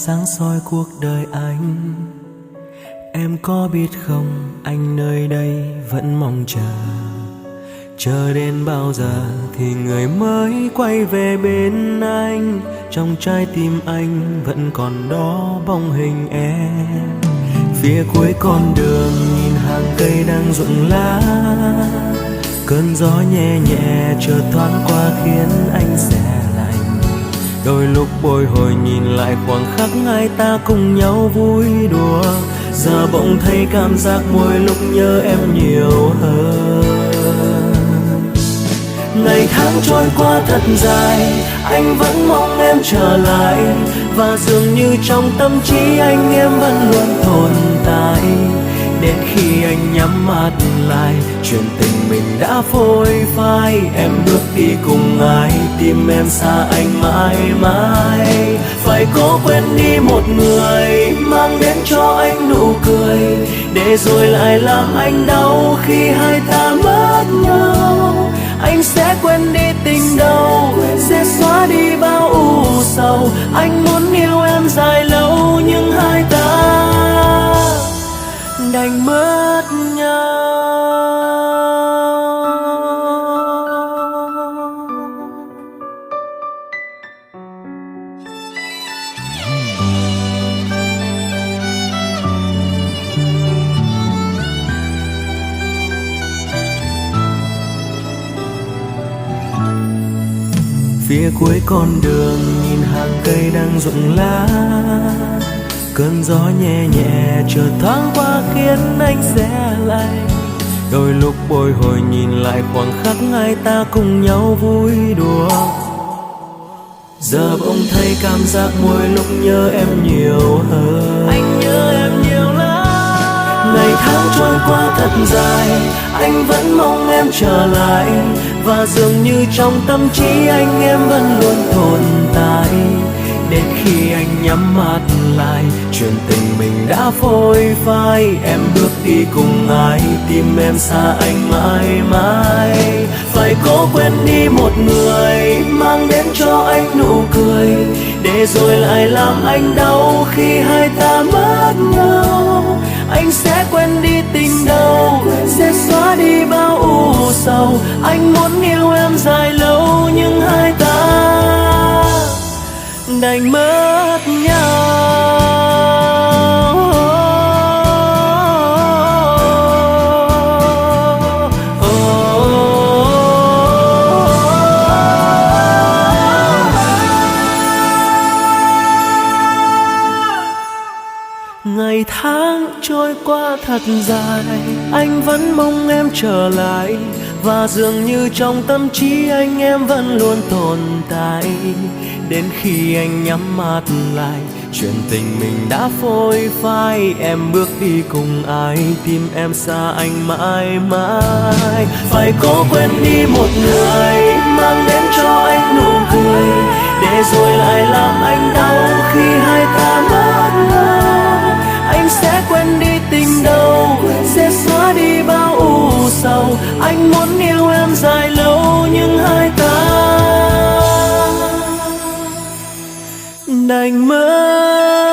sáng soi cuộc đời anh. Em có biết không, anh nơi đây vẫn mong chờ đến bao giờ thì người mới quay về bên anh. Trong trái tim anh vẫn còn đó bóng hình em. Phía cuối con đường nhìn hàng cây đang rụng lá, cơn gió nhẹ nhẹ chợt thoáng qua khiến anh se lạnh. Đôi lúc bồi hồi nhìn lại khoảng khắc hai ta cùng nhau vui đùa, giờ bỗng thấy cảm giác mỗi lúc nhớ em nhiều hơn. Ngày tháng trôi qua thật dài, anh vẫn mong em trở lại, và dường như trong tâm trí anh em vẫn luôn tồn tại. Đến khi anh nhắm mắt lại, chuyện tình mình đã phôi phai. Em bước đi cùng ai, tim em xa anh mãi mãi. Phải cố quên đi một người, mang đến cho anh nụ cười, để rồi lại làm anh đau khi hai ta mất nhau. Anh sẽ quên đi tình đầu, sẽ xóa đi bao u sầu. Anh muốn yêu em dài lâu, nhưng hai ta đành mất nhau. Phía cuối con đường nhìn hàng cây đang rụng lá, cơn gió nhẹ nhẹ chợt thoáng qua khiến anh se lạnh. Đôi lúc bồi hồi nhìn lại khoảng khắc hai ta cùng nhau vui đùa, giờ bỗng thấy cảm giác mỗi lúc nhớ em nhiều hơn. Anh nhớ em nhiều lắm. Ngày tháng trôi qua thật dài, anh vẫn mong em trở lại, và dường như trong tâm trí anh em vẫn luôn tồn tại. Đến khi anh nhắm mắt lại, chuyện tình mình đã phôi phai. Em bước đi cùng ai, tim em xa anh mãi mãi. Phải cố quên đi một người, mang đến cho anh nụ cười, để rồi lại làm anh đau khi hai ta mất nhau. Anh sẽ quên đi tình đầu, sẽ xóa đi bao u sầu. Anh muốn yêu em dài lâu, nhưng hai ta đành mất nhau. Ngày tháng trôi qua thật dài, anh vẫn mong em trở lại, và dường như trong tâm trí anh em vẫn luôn tồn tại. Đến khi anh nhắm mắt lại, chuyện tình mình đã phôi phai. Em bước đi cùng ai, tim em xa anh mãi mãi. Phải cố quên đi một người, mang đến cho anh nụ cười, để rồi lại làm anh đau khi hai ta mất nhau. Anh sẽ quên đi tình đầu, sẽ xóa đi bao u sầu. Anh muốn yêu em dài lâu, nhưng hai ta đành mất